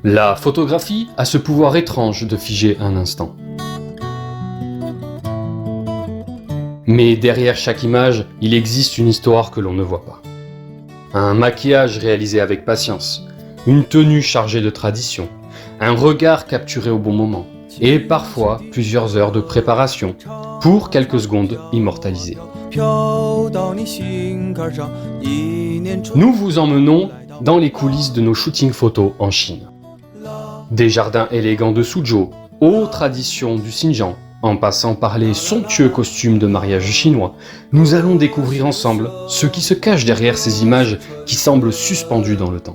La photographie a ce pouvoir étrange de figer un instant. Mais derrière chaque image, il existe une histoire que l'on ne voit pas. Un maquillage réalisé avec patience, une tenue chargée de tradition, un regard capturé au bon moment, et parfois plusieurs heures de préparation pour quelques secondes immortalisées. Nous vous emmenons dans les coulisses de nos shootings photos en Chine. Des jardins élégants de Suzhou aux traditions du Xinjiang, en passant par les somptueux costumes de mariage chinois, nous allons découvrir ensemble ce qui se cache derrière ces images qui semblent suspendues dans le temps.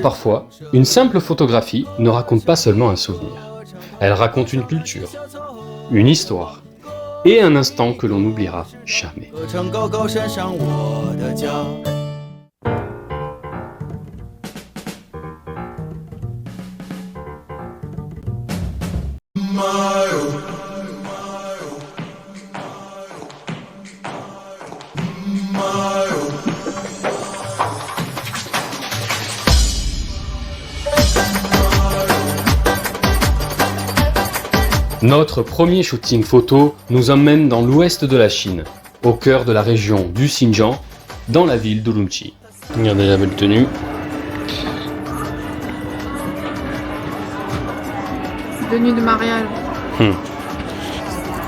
Parfois, une simple photographie ne raconte pas seulement un souvenir. Elle raconte une culture, une histoire et un instant que l'on n'oubliera jamais. Notre premier shooting photo nous emmène dans l'ouest de la Chine, au cœur de la région du Xinjiang, dans la ville d'Urumqi. Regardez la belle tenue. Tenue de mariage.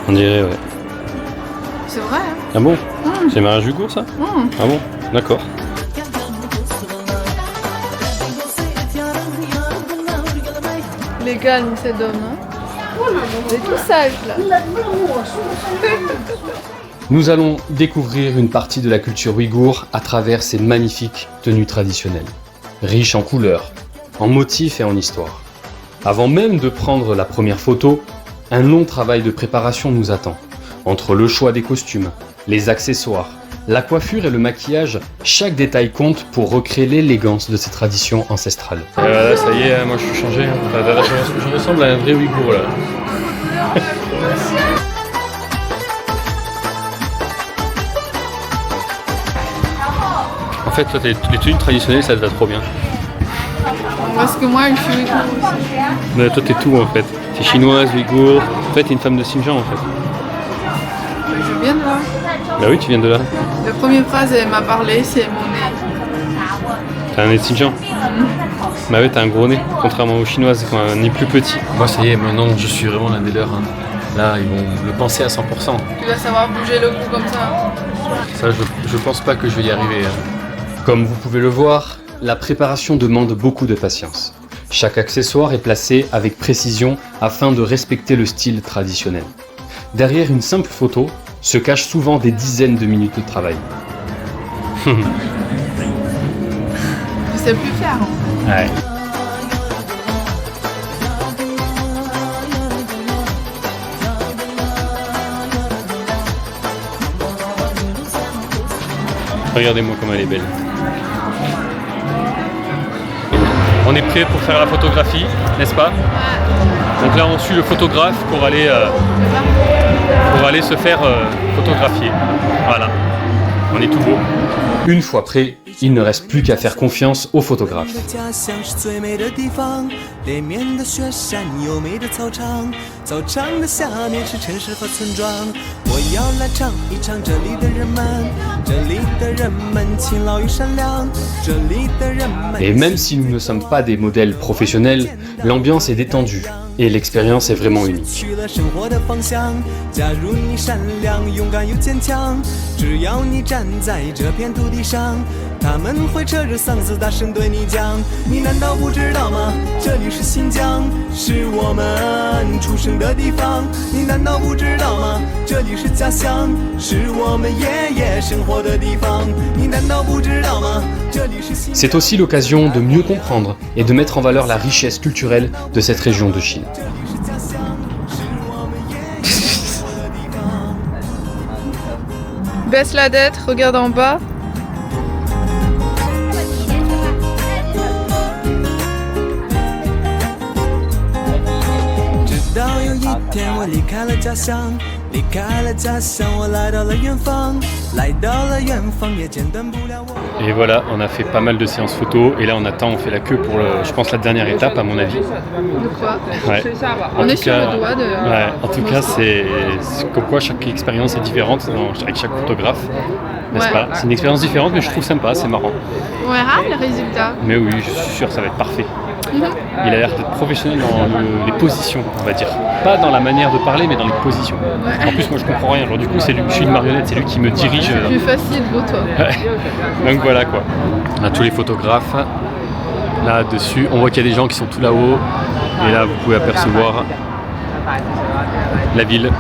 On dirait, ouais. C'est vrai, hein? Ah bon? C'est mariage Ouïghour, ça? Ah bon? D'accord. Les calmes, cet homme, hein? C'est tout sage, là. Nous allons découvrir une partie de la culture ouïghour à travers ces magnifiques tenues traditionnelles, riches en couleurs, en motifs et en histoire. Avant même de prendre la première photo, un long travail de préparation nous attend. Entre le choix des costumes, les accessoires, la coiffure et le maquillage, chaque détail compte pour recréer l'élégance de ces traditions ancestrales. Là, ça y est, moi je suis changé. Je ressemble à un vrai Ouïghour là. En fait, toi, les tenues traditionnelles, ça te va trop bien. Parce que moi, je suis Ouïghour aussi. Mais toi, t'es tout en fait. T'es chinoise, Ouïghour. En fait, t'es une femme de Xinjiang en fait. Je viens de là. Bah oui, tu viens de là. La première phrase, elle m'a parlé, c'est mon nez. T'as un nez de Xinjiang. Bah oui, t'as un gros nez, contrairement aux chinoises qui ont un nez plus petit. Moi, ça y est, maintenant, je suis vraiment l'un des leurs. Hein. Là, ils vont le penser à 100%. Tu vas savoir bouger le cou comme ça. Ça, je pense pas que je vais y arriver. Hein. Comme vous pouvez le voir, la préparation demande beaucoup de patience. Chaque accessoire est placé avec précision afin de respecter le style traditionnel. Derrière une simple photo se cachent souvent des dizaines de minutes de travail. Je sais plus faire. Ouais. Regardez-moi comme elle est belle. On est prêt pour faire la photographie, n'est-ce pas? Donc là on suit le photographe pour aller se faire photographier. Voilà, on est tout beau. Une fois prêt, il ne reste plus qu'à faire confiance au photographe. Et même si nous ne sommes pas des modèles professionnels, l'ambiance est détendue et l'expérience est vraiment unique. C'est aussi l'occasion de mieux comprendre et de mettre en valeur la richesse culturelle de cette région de Chine. Baisse la tête, regarde en bas. 离开了家乡，我来到了远方，来到了远方也间断不了我。 Et voilà, on a fait pas mal de séances photos et là on attend, on fait la queue pour, je pense, la dernière étape à mon avis. De quoi? Ouais. On En est tout sur cas, le doigt de... ouais, en tout cas, c'est comme quoi chaque expérience est différente avec chaque photographe, n'est-ce Ouais. pas? C'est une expérience différente, mais je trouve sympa, c'est marrant. On verra le résultat. Mais oui, je suis sûr, ça va être parfait. Mhm. Il a l'air d'être professionnel dans les positions, on va dire. Pas dans la manière de parler, mais dans les positions. Ouais. En plus, moi, je comprends rien. Alors, du coup, je suis une marionnette, c'est lui qui me dirige. C'est plus facile pour toi. Ouais. Donc voilà quoi. On a tous les photographes là-dessus. On voit qu'il y a des gens qui sont tout là-haut. Et là, vous pouvez apercevoir la ville.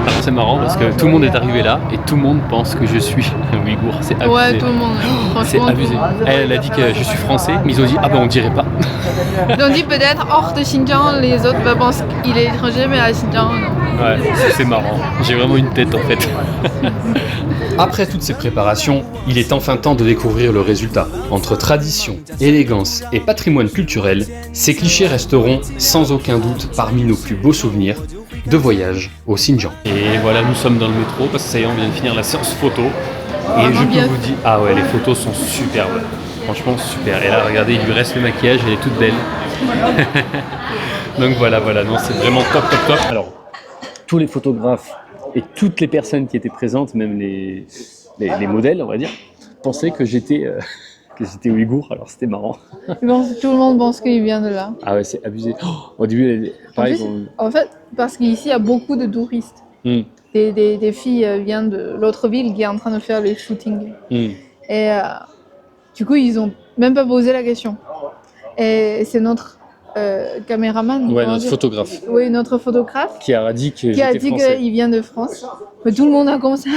Alors, c'est marrant parce que tout le monde est arrivé là et tout le monde pense que je suis un Ouïghour. C'est abusé. Ouais, tout le monde. C'est Franchement, abusé. Elle a dit que je suis français, mais ils ont dit ah ben on dirait pas. on dit peut-être hors de Xinjiang, les autres pensent qu'il est étranger, mais à Xinjiang, non. Ouais, c'est marrant. J'ai vraiment une tête en fait. Après toutes ces préparations, il est enfin temps de découvrir le résultat. Entre tradition, élégance et patrimoine culturel, ces clichés resteront sans aucun doute parmi nos plus beaux souvenirs de voyage au Xinjiang. Et voilà, nous sommes dans le métro parce que ça y est, on vient de finir la séance photo. Et je peux vous dire, ah ouais, les photos sont superbes. Franchement, super. Et là, regardez, il lui reste le maquillage, elle est toute belle. Donc voilà, non, c'est vraiment top. Alors, tous les photographes et toutes les personnes qui étaient présentes, même les modèles, on va dire, pensaient que j'étais ouïghour, alors c'était marrant. Tout le monde pense qu'il vient de là. Ah ouais, c'est abusé. Oh, au début, pareil. En fait, parce qu'ici, il y a beaucoup de touristes. Des filles viennent de l'autre ville qui est en train de faire les shootings. Et du coup, ils ont même pas posé la question. Et c'est notre caméraman. Ouais, notre photographe. Oui, notre photographe. Qui a dit que qui a dit qu'il vient de France. Mais tout le monde a commencé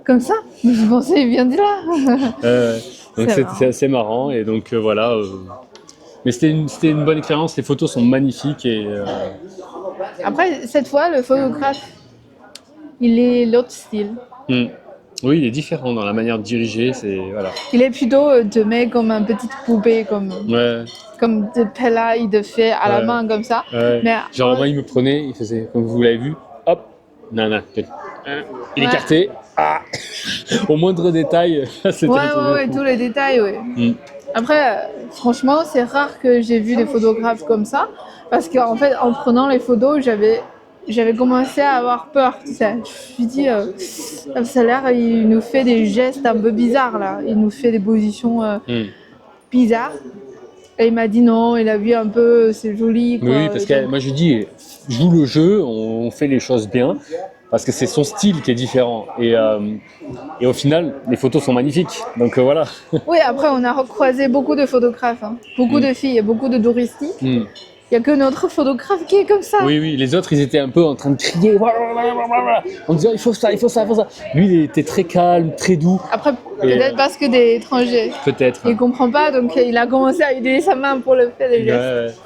comme ça. Mais je pensais qu'il vient de là. Donc c'est assez marrant et donc voilà. Mais c'était une bonne expérience. Les photos sont magnifiques et. Après, cette fois, le photographe, il est l'autre style. Oui, il est différent dans la manière de diriger. Voilà. Il est plutôt te met comme une petite poupée, comme de Pella, il te fait à la main comme ça. Ouais. Mais, genre moi, il me prenait, il faisait comme vous l'avez vu, hop, nana, il écartait, au moindre détail. C'était tous les détails, oui. Après, franchement, c'est rare que j'ai vu des photographes comme ça, parce qu'en fait, en prenant les photos, j'avais commencé à avoir peur. Tu sais. Je me suis dit, ça a l'air, il nous fait des gestes un peu bizarres là. Il nous fait des positions bizarres. Et il m'a dit non, il a vu un peu, c'est joli. Quoi. Oui, parce que moi je dis, joue le jeu, on fait les choses bien, parce que c'est son style qui est différent. Et au final, les photos sont magnifiques. Donc voilà. Oui, après on a recroisé beaucoup de photographes, beaucoup de filles, beaucoup de touristes. Il n'y a que notre photographe qui est comme ça. Oui, les autres, ils étaient un peu en train de crier. En disant, il faut ça. Lui, il était très calme, très doux. Après, peut-être parce que des étrangers. Peut-être. Il ne comprend pas, donc il a commencé à utiliser sa main pour le faire des gestes.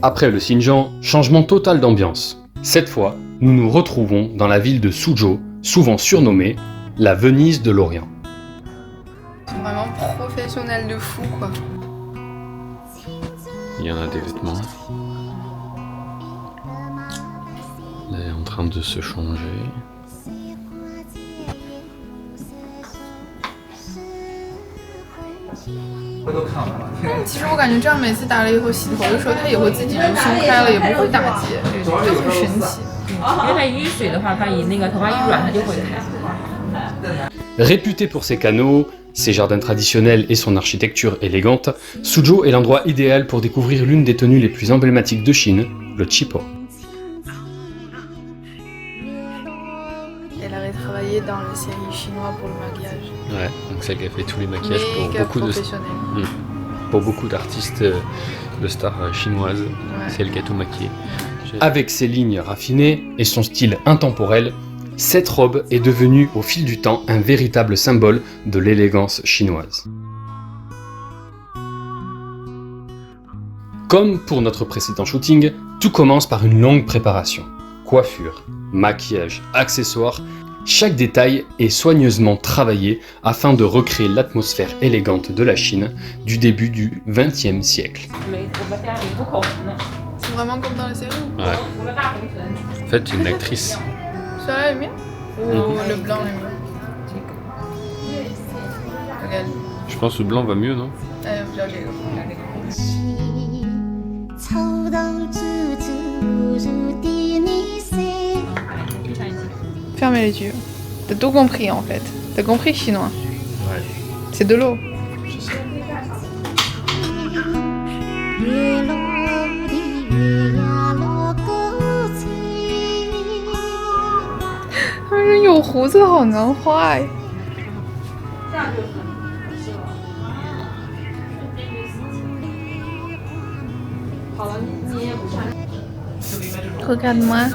Après le Xinjiang, changement total d'ambiance. Cette fois, nous nous retrouvons dans la ville de Suzhou, souvent surnommée la Venise de l'Orient. C'est vraiment professionnel de fou, quoi. Il y en a des vêtements. Là, elle est en train de se changer. 其实我感觉这样每次打了以后洗头的时候，它也会自己就松开了，也不会打结，就很神奇。因为它一遇水的话，它一那个头发一软，它就会开。 Réputé pour ses canaux, ses jardins traditionnels et son architecture élégante, Suzhou est l'endroit idéal pour découvrir l'une des tenues les plus emblématiques de Chine, le Chipo. Elle avait travaillé dans les séries chinoises pour le maquillage. Ouais, donc celle qui a fait tous les maquillages pour beaucoup d'artistes, de stars chinoises. Ouais. C'est elle qui a tout maquillé. Avec ses lignes raffinées et son style intemporel, cette robe est devenue au fil du temps un véritable symbole de l'élégance chinoise. Comme pour notre précédent shooting, tout commence par une longue préparation. Coiffure, maquillage, accessoires, chaque détail est soigneusement travaillé afin de recréer l'atmosphère élégante de la Chine du début du XXe siècle. C'est vraiment comme dans les séries. Ouais. En fait, une actrice. Celui-là est mieux ou le blanc est mieux? Regarde. Je pense que le blanc va mieux, non? Allez, regarde les gars. Fermez les yeux. T'as tout compris en fait. T'as compris chinois. Ouais. C'est de l'eau. Je sais. 他们人有胡子好难画哎。Regarde-moi.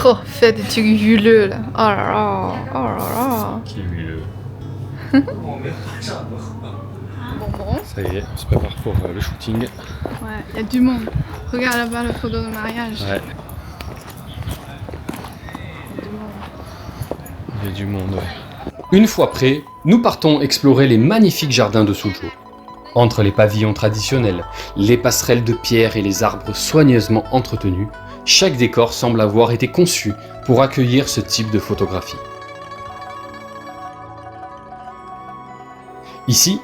Oh, fais des trucs huileux là. Oh là là, oh là là. Qui est huileux. Bonbon. Ça y est, on se prépare pour le shooting. Ouais, il y a du monde. Regarde là-bas la photo de mariage. Ouais. Il y a du monde, ouais. Une fois prêts, nous partons explorer les magnifiques jardins de Suzhou. Entre les pavillons traditionnels, les passerelles de pierre et les arbres soigneusement entretenus, chaque décor semble avoir été conçu pour accueillir ce type de photographie. Ici,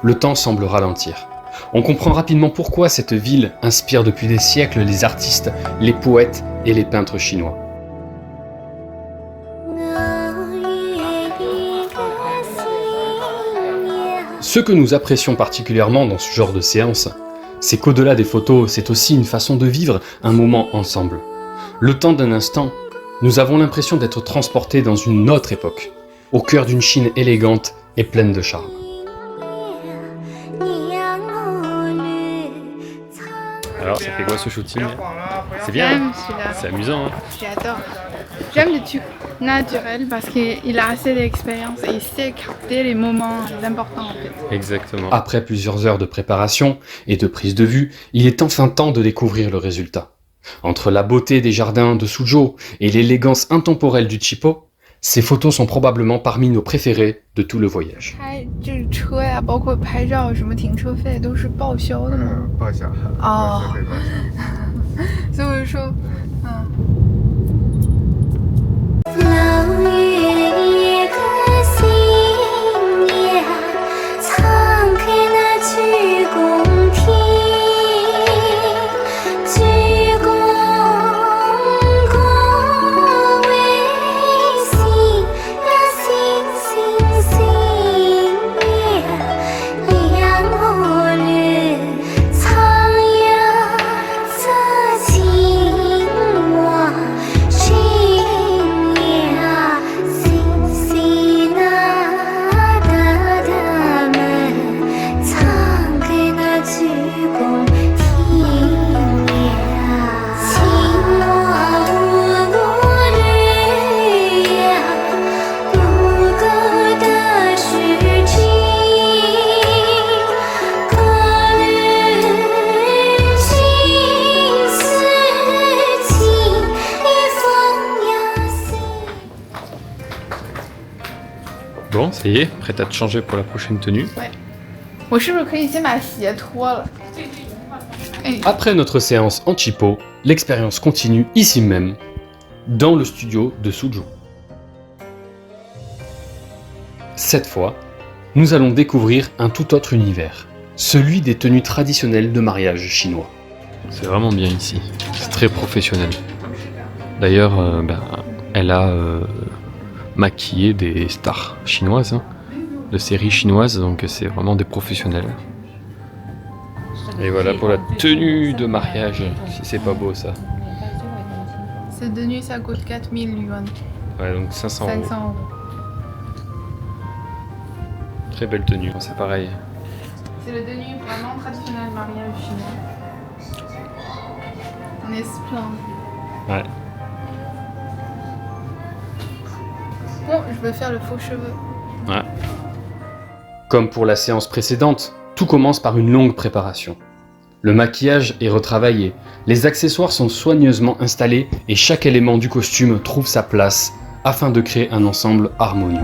le temps semble ralentir. On comprend rapidement pourquoi cette ville inspire depuis des siècles les artistes, les poètes et les peintres chinois. Ce que nous apprécions particulièrement dans ce genre de séance, c'est qu'au-delà des photos, c'est aussi une façon de vivre un moment ensemble. Le temps d'un instant, nous avons l'impression d'être transportés dans une autre époque, au cœur d'une Chine élégante et pleine de charme. Alors, ça fait quoi ce shooting? C'est bien, J'aime celui-là. c'est amusant. Hein. J'adore. J'aime les trucs naturels parce qu'il a assez d'expérience et il sait capter les moments importants en fait. Exactement. Après plusieurs heures de préparation et de prise de vue, il est enfin temps de découvrir le résultat. Entre la beauté des jardins de Suzhou et l'élégance intemporelle du Chipo, ces photos sont probablement parmi nos préférées de tout le voyage. 开这个车呀，包括拍照什么停车费都是报销的吗？报销，哦可以报销。所以说，冷月一颗心呀，敞开那鞠躬听，鞠躬恭维心呀，心心心呀，杨我绿苍呀，这情望。Bon, ça y est, prête à te changer pour la prochaine tenue. 我是不是可以先把鞋脱了？ Après notre séance en cheapo, l'expérience continue ici même, dans le studio de Suzhou. Cette fois, nous allons découvrir un tout autre univers, celui des tenues traditionnelles de mariage chinois. C'est vraiment bien ici, c'est très professionnel. D'ailleurs, elle a maquillé des stars chinoises, hein, de séries chinoises, donc c'est vraiment des professionnels. Et voilà pour la tenue de mariage, si c'est pas beau ça. Cette tenue, ça coûte 4000 yuan. Ouais, donc 500 500 euros. euros. Très belle tenue, c'est pareil. C'est la tenue vraiment traditionnelle mariage chinois. On est splendide. Ouais. Bon, je veux faire le faux cheveux. Ouais. Comme pour la séance précédente, tout commence par une longue préparation. Le maquillage est retravaillé, les accessoires sont soigneusement installés et chaque élément du costume trouve sa place afin de créer un ensemble harmonieux.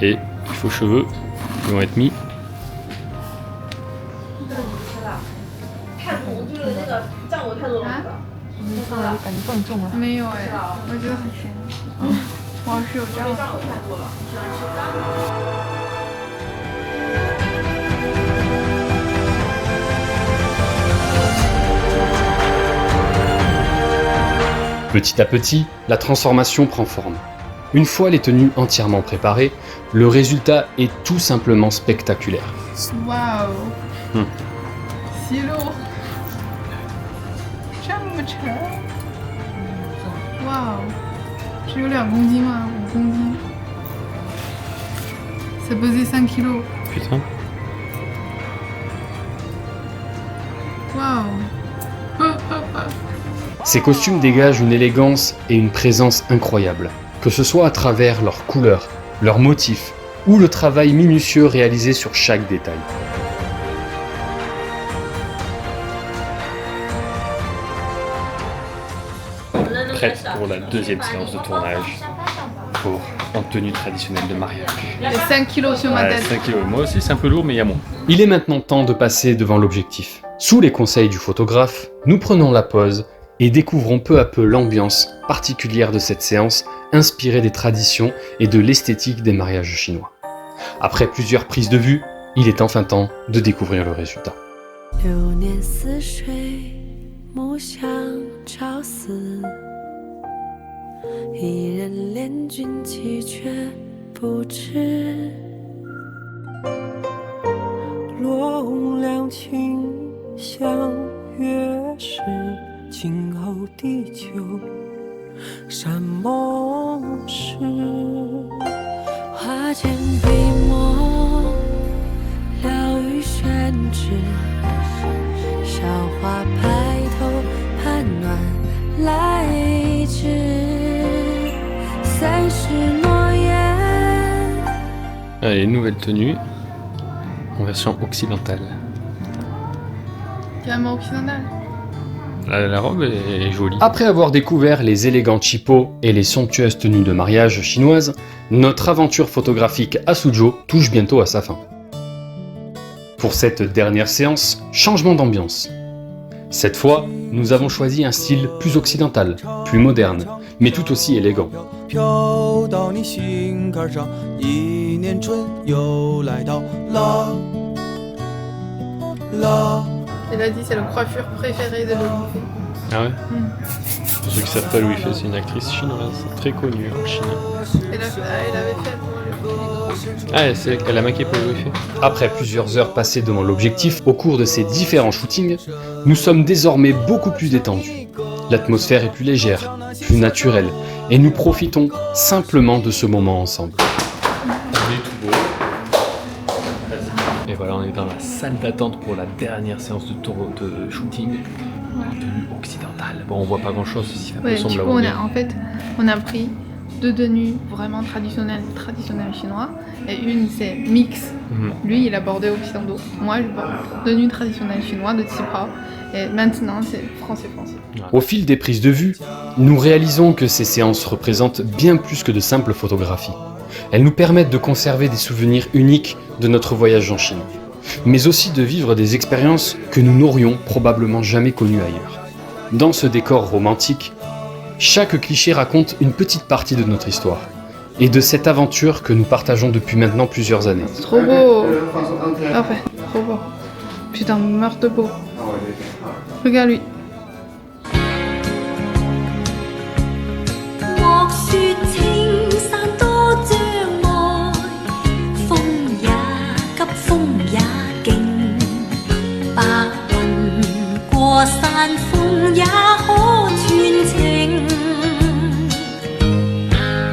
Et les faux cheveux qui vont être mis. 没有哎，我觉得很甜。我要是有这样的。Petit à petit, la transformation prend forme. Une fois les tenues entièrement préparées, le résultat est tout simplement spectaculaire. Waouh 洗露，这么沉，哇哦，是有2公斤吗？5公斤？Ça pesait 5 kilos. Putain. Waouh. Ces costumes dégagent une élégance et une présence incroyables, que ce soit à travers leurs couleurs, leurs motifs ou le travail minutieux réalisé sur chaque détail. Prête pour la deuxième séance de tournage pour en tenue traditionnelle de mariage. Et 5 kilos sur ma Ouais, tête. 5 kilos. Moi aussi c'est un peu lourd mais il y a moins. Il est maintenant temps de passer devant l'objectif. Sous les conseils du photographe, nous prenons la pose et découvrons peu à peu l'ambiance particulière de cette séance inspirée des traditions et de l'esthétique des mariages chinois. Après plusieurs prises de vue, il est enfin temps de découvrir le résultat. 流年似水，暮相朝思。一人怜君泣却不知。落红两情相约时，今后地久山盟誓。花间笔墨，了于宣纸。韶华拍头，盼暖来至。三世诺言。 Allez, nouvelle tenue en version occidentale. Carrément occidental. La robe est jolie. Après avoir découvert les élégants chipots et les somptueuses tenues de mariage chinoises, notre aventure photographique à Suzhou touche bientôt à sa fin. Pour cette dernière séance, changement d'ambiance. Cette fois, nous avons choisi un style plus occidental, plus moderne, mais tout aussi élégant. 飘到你心坎上，一年春又来到啦啦。 Elle a dit c'est la coiffure préférée de Louis. Ah ouais. Pour ceux qui savent pas Louis Fei, c'est une actrice chinoise très connue en Chine. Elle avait fait pour le Ah, elle a maquillé pour Louis Fei. Après plusieurs heures passées devant l'objectif au cours de ces différents shootings, nous sommes désormais beaucoup plus détendus. L'atmosphère est plus légère, plus naturelle, et nous profitons simplement de ce moment ensemble. On est tout beau. Et voilà, on est dans la salle d'attente pour la dernière séance de shooting. Tenue occidentale. Bon, on voit pas grand-chose, si un peu Ouais, sombre du là. coup, on a pris 2 tenues vraiment traditionnelles chinoises et une c'est mix. Lui, il a bordé occidentaux. Moi, je borde tenue traditionnelle chinoise de Tsipa. Et maintenant, c'est français. Au fil des prises de vue, nous réalisons que ces séances représentent bien plus que de simples photographies. Elles nous permettent de conserver des souvenirs uniques de notre voyage en Chine, mais aussi de vivre des expériences que nous n'aurions probablement jamais connues ailleurs. Dans ce décor romantique, chaque cliché raconte une petite partie de notre histoire, et de cette aventure que nous partageons depuis maintenant plusieurs années. Trop beau. Parfait, trop beau. Putain, meurt de beau. Regarde lui. 莫說青山多障礙，風也急，風也勁，白雲過山峰也可傳情。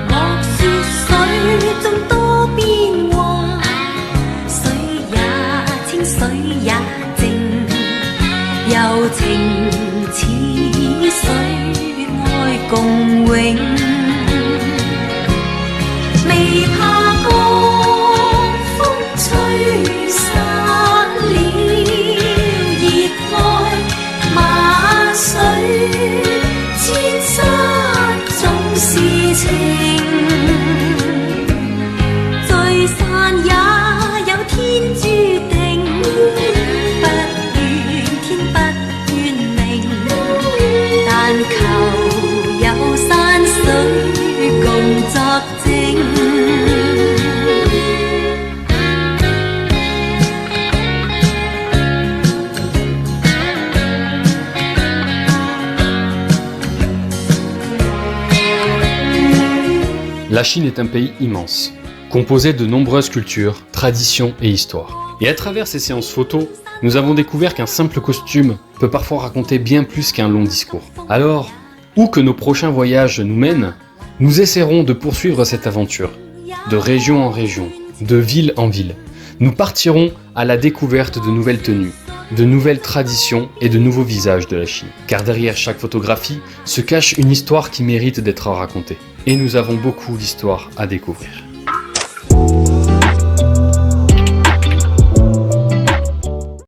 莫說水中多變幻，水也清，水也靜，柔情似水愛共永。 未怕江風吹散了熱愛，馬水千山總是情，聚散也有天注定，不怨天不怨命，但求有山水共作證。 La Chine est un pays immense, composé de nombreuses cultures, traditions et histoires. Et à travers ces séances photos, nous avons découvert qu'un simple costume peut parfois raconter bien plus qu'un long discours. Alors, où que nos prochains voyages nous mènent, nous essaierons de poursuivre cette aventure, de région en région, de ville en ville. Nous partirons à la découverte de nouvelles tenues, de nouvelles traditions et de nouveaux visages de la Chine. Car derrière chaque photographie se cache une histoire qui mérite d'être racontée. Et nous avons beaucoup d'histoires à découvrir.